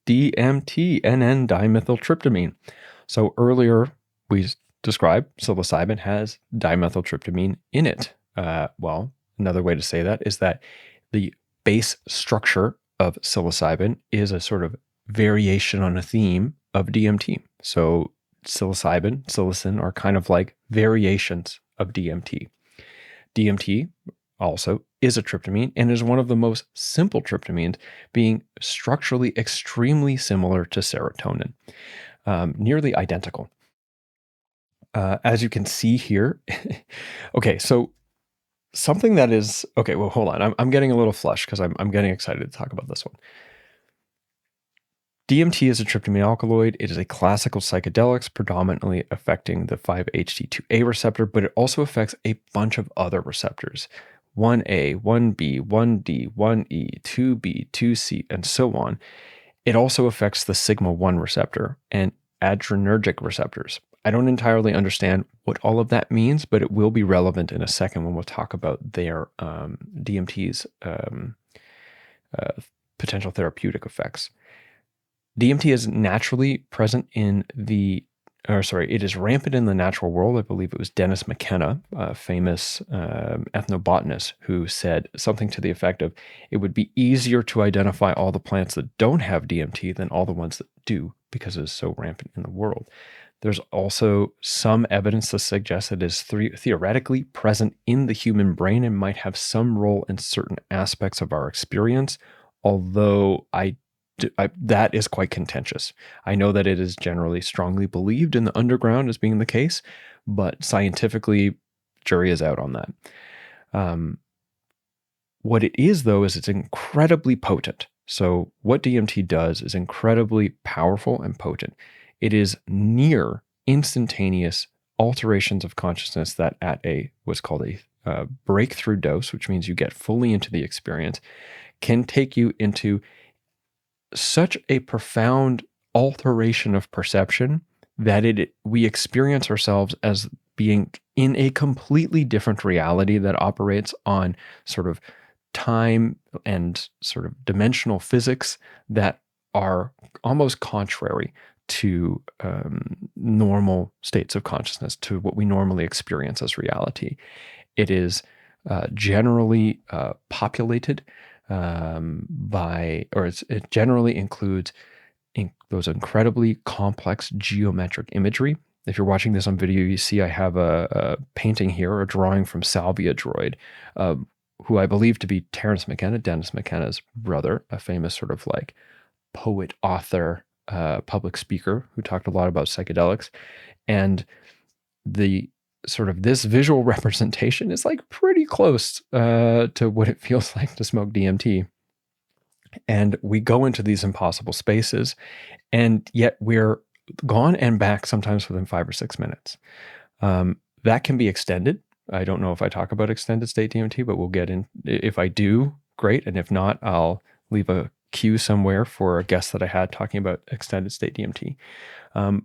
DMT, N-dimethyltryptamine. So earlier we described psilocybin has dimethyltryptamine in it. Well, another way to say that is that the base structure of psilocybin is a sort of variation on a theme of DMT. So psilocybin, psilocin are kind of like variations of DMT. DMT also is a tryptamine and is one of the most simple tryptamines, being structurally extremely similar to serotonin, nearly identical. As you can see here, okay, so something that is, okay, well, hold on. I'm getting a little flushed because I'm getting excited to talk about this one. DMT is a tryptamine alkaloid. It is a classical psychedelics, predominantly affecting the 5-HT2A receptor, but it also affects a bunch of other receptors. 1A, 1B, 1D, 1E, 2B, 2C, and so on. It also affects the sigma-1 receptor and adrenergic receptors. I don't entirely understand what all of that means, but it will be relevant in a second when we'll talk about their DMT's potential therapeutic effects. DMT is naturally present in it is rampant in the natural world. I believe it was Dennis McKenna, a famous ethnobotanist, who said something to the effect of, it would be easier to identify all the plants that don't have DMT than all the ones that do, because it is so rampant in the world. There's also some evidence to suggest it is theoretically present in the human brain and might have some role in certain aspects of our experience, although that is quite contentious. I know that it is generally strongly believed in the underground as being the case, but scientifically, jury is out on that. What it is, though, is it's incredibly potent. So what DMT does is incredibly powerful and potent. It is near instantaneous alterations of consciousness that at what's called a breakthrough dose, which means you get fully into the experience, can take you into such a profound alteration of perception that we experience ourselves as being in a completely different reality that operates on sort of time and sort of dimensional physics that are almost contrary to normal states of consciousness, to what we normally experience as reality. It is generally populated it generally includes those incredibly complex geometric imagery. If you're watching this on video, you see I have a painting here, a drawing from Salvia Droid, who I believe to be Terence McKenna, Dennis McKenna's brother, a famous sort of like poet, author, public speaker who talked a lot about psychedelics. And the sort of this visual representation is like pretty close to what it feels like to smoke DMT. And we go into these impossible spaces, and yet we're gone and back sometimes within 5 or 6 minutes. That can be extended. I don't know if I talk about extended state DMT, but we'll get in. If I do, great. And if not, I'll leave a cue somewhere for a guest that I had talking about extended state DMT.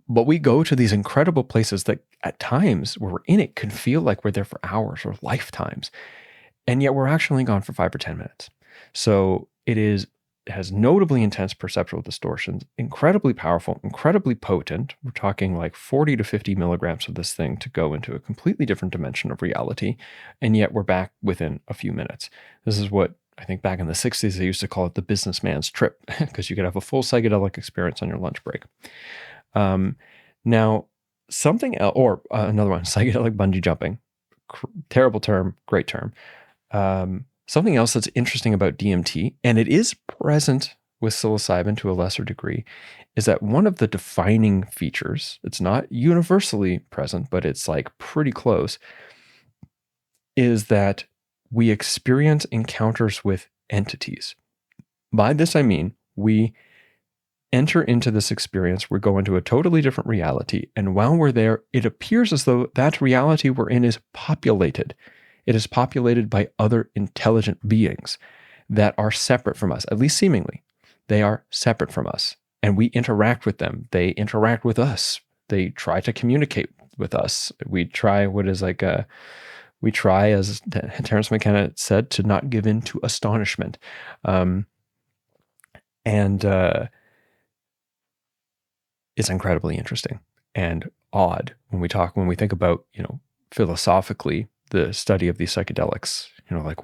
But we go to these incredible places that at times where we're in it can feel like we're there for hours or lifetimes. And yet we're actually gone for 5 or 10 minutes. So it has notably intense perceptual distortions, incredibly powerful, incredibly potent. We're talking like 40 to 50 milligrams of this thing to go into a completely different dimension of reality. And yet we're back within a few minutes. This is what I think back in the 60s, they used to call it the businessman's trip, because you could have a full psychedelic experience on your lunch break. Now, something else, or another one, psychedelic bungee jumping. Terrible term, great term. Something else that's interesting about DMT, and it is present with psilocybin to a lesser degree, is that one of the defining features, it's not universally present, but it's like pretty close, is that we experience encounters with entities. By this, I mean, we enter into this experience, we go into a totally different reality, and while we're there, it appears as though that reality we're in is populated. It is populated by other intelligent beings that are separate from us, at least seemingly. They are separate from us, and we interact with them. They interact with us. They try to communicate with us. We try, as Terence McKenna said, to not give in to astonishment. is incredibly interesting and odd when we think about, philosophically, the study of these psychedelics. Like,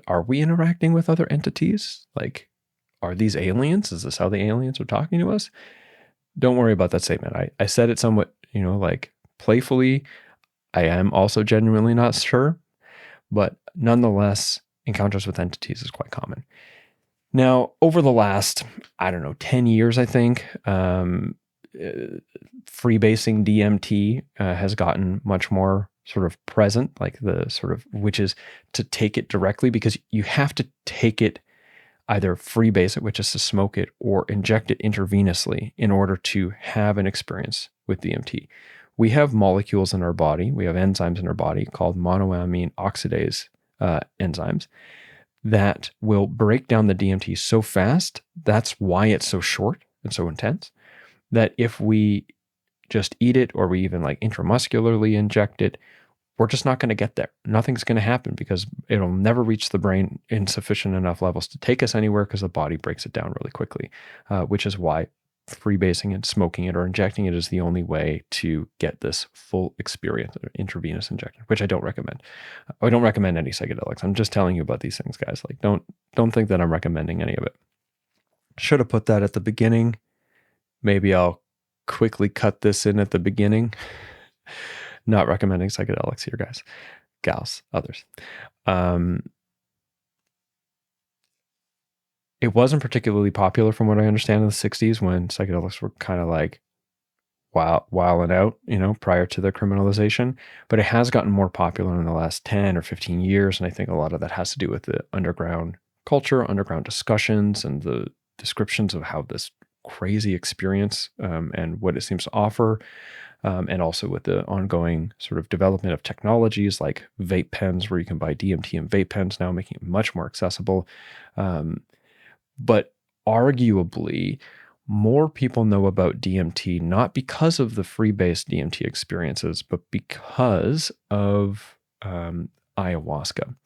are we interacting with other entities? Like, are these aliens? Is this how the aliens are talking to us? Don't worry about that statement. I said it somewhat, like playfully. I am also genuinely not sure, but nonetheless, encounters with entities is quite common. Now, over the last, 10 years, I think, freebasing DMT has gotten much more sort of present, like which is to take it directly, because you have to take it, either freebase it, which is to smoke it, or inject it intravenously in order to have an experience with DMT. We have molecules in our body, we have enzymes in our body called monoamine oxidase enzymes that will break down the DMT so fast. That's why it's so short and so intense, that if we just eat it, or we even like intramuscularly inject it, we're just not going to get there. Nothing's going to happen, because it'll never reach the brain in sufficient enough levels to take us anywhere, because the body breaks it down really quickly, which is why freebasing and smoking it or injecting it is the only way to get this full experience of intravenous injection, which I don't recommend. I don't recommend any psychedelics. I'm just telling you about these things, guys. Like, don't think that I'm recommending any of it. Should have put that at the beginning. Maybe I'll quickly cut this in at the beginning. Not recommending psychedelics here, guys, gals, others. It wasn't particularly popular, from what I understand, in the 60s, when psychedelics were kind of like wilding out, prior to their criminalization. But it has gotten more popular in the last 10 or 15 years. And I think a lot of that has to do with the underground culture, underground discussions, and the descriptions of how this crazy experience and what it seems to offer. And also with the ongoing sort of development of technologies like vape pens, where you can buy DMT in vape pens now, making it much more accessible. But arguably, more people know about DMT not because of the freebase DMT experiences, but because of ayahuasca,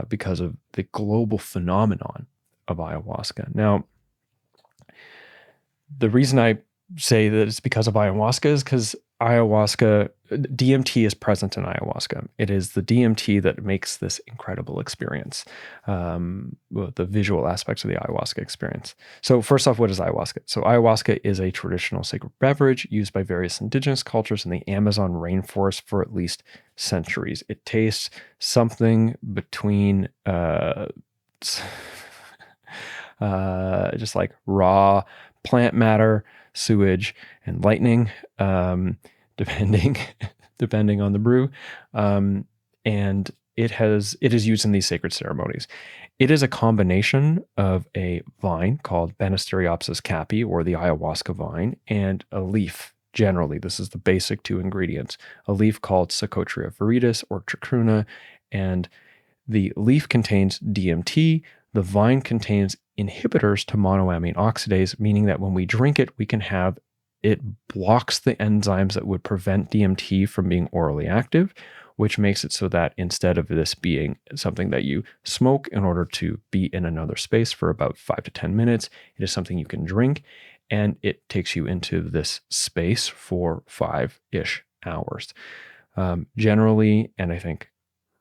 because of the global phenomenon of ayahuasca. Now, the reason I say that it's because of ayahuasca is because DMT is present in ayahuasca. It is the DMT that makes this incredible experience, the visual aspects of the ayahuasca experience. So first off, what is ayahuasca? So ayahuasca is a traditional sacred beverage used by various indigenous cultures in the Amazon rainforest for at least centuries. It tastes something between just like raw plant matter, sewage, and lightning, depending depending on the brew. And it is used in these sacred ceremonies. It is a combination of a vine called Banisteriopsis caapi, or the ayahuasca vine, and a leaf. Generally, this is the basic two ingredients: a leaf called Psychotria viridis or trichruna, and the leaf contains DMT. The vine contains inhibitors to monoamine oxidase, meaning that when we drink it, it blocks the enzymes that would prevent DMT from being orally active, which makes it so that instead of this being something that you smoke in order to be in another space for about 5 to 10 minutes, it is something you can drink, and it takes you into this space for 5-ish hours. Generally, and I think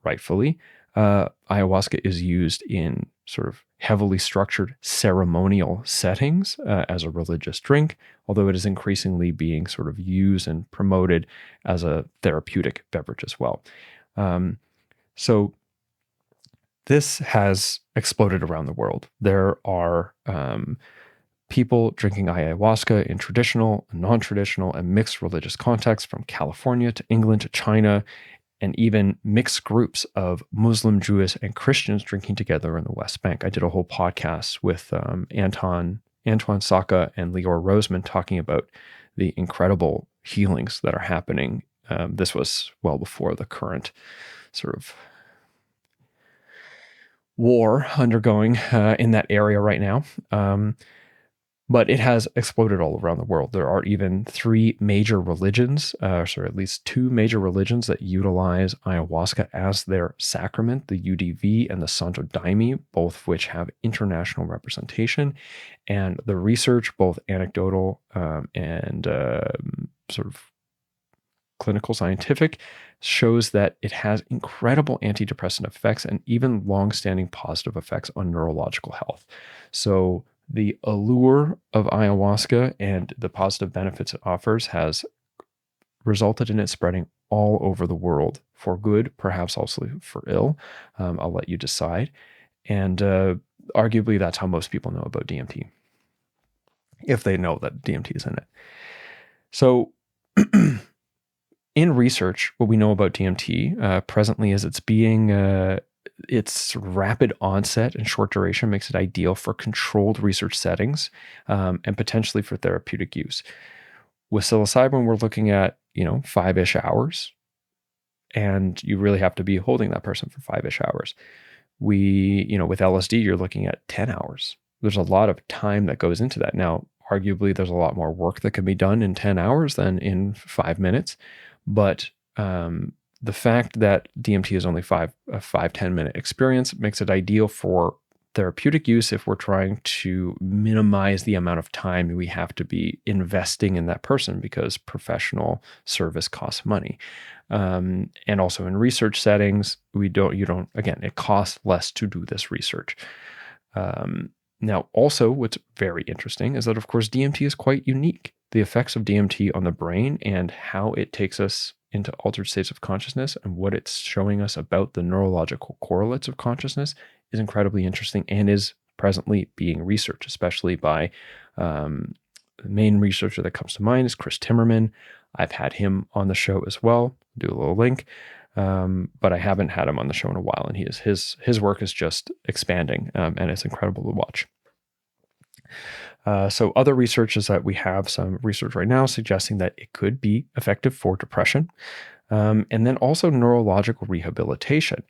rightfully, ayahuasca is used in sort of heavily structured ceremonial settings as a religious drink, although it is increasingly being sort of used and promoted as a therapeutic beverage as well. So this has exploded around the world. There are people drinking ayahuasca in traditional, non-traditional, and mixed religious contexts, from California to England to China, and even mixed groups of Muslim, Jewish, and Christians drinking together in the West Bank. I did a whole podcast with Antoine Saka and Lior Roseman talking about the incredible healings that are happening. This was well before the current sort of war undergoing in that area right now. But it has exploded all around the world. There are even three major religions, at least two major religions that utilize ayahuasca as their sacrament, the UDV and the Santo Daime, both of which have international representation. And the research, both anecdotal and sort of clinical scientific, shows that it has incredible antidepressant effects and even long-standing positive effects on neurological health. So the allure of ayahuasca and the positive benefits it offers has resulted in it spreading all over the world for good, perhaps also for ill. I'll let you decide. And arguably, that's how most people know about DMT, if they know that DMT is in it. So in research, what we know about DMT presently is its rapid onset and short duration makes it ideal for controlled research settings and potentially for therapeutic use. With psilocybin, we're looking at 5-ish hours, and you really have to be holding that person for 5-ish hours. With LSD, you're looking at 10 hours. There's a lot of time that goes into that. Now, arguably, there's a lot more work that can be done in 10 hours than in 5 minutes. But the fact that DMT is only a 5-10 minute experience makes it ideal for therapeutic use if we're trying to minimize the amount of time we have to be investing in that person, because professional service costs money. And also in research settings, it costs less to do this research. Now, also, what's very interesting is that, of course, DMT is quite unique. The effects of DMT on the brain and how it takes us into altered states of consciousness and what it's showing us about the neurological correlates of consciousness is incredibly interesting and is presently being researched, especially by the main researcher that comes to mind is Chris Timmerman. I've had him on the show as well. Do a little link. But I haven't had him on the show in a while, and his work is just expanding, and it's incredible to watch. So other research is that we have some research right now suggesting that it could be effective for depression, and then also neurological rehabilitation,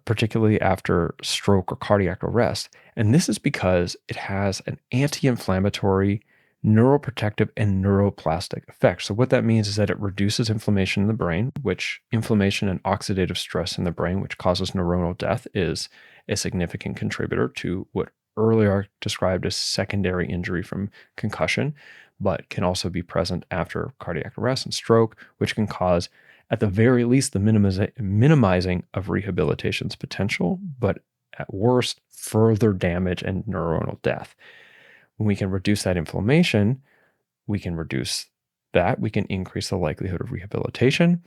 particularly after stroke or cardiac arrest. And this is because it has an anti-inflammatory, neuroprotective, and neuroplastic effects. So what that means is that it reduces inflammation in the brain, which inflammation and oxidative stress in the brain, which causes neuronal death, is a significant contributor to what earlier described as secondary injury from concussion, but can also be present after cardiac arrest and stroke, which can cause, at the very least, the minimizing of rehabilitation's potential, but at worst, further damage and neuronal death. When we can reduce that inflammation, we can increase the likelihood of rehabilitation.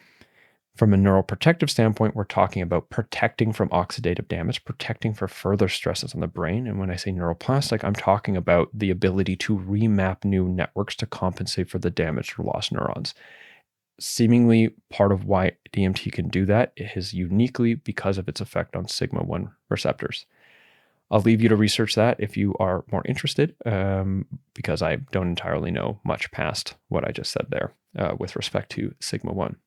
From a neuroprotective standpoint, we're talking about protecting from oxidative damage, protecting for further stresses on the brain. And when I say neuroplastic, I'm talking about the ability to remap new networks to compensate for the damaged or lost neurons. Seemingly part of why DMT can do that is uniquely because of its effect on sigma-1 receptors. I'll leave you to research that if you are more interested, because I don't entirely know much past what I just said there with respect to sigma-1.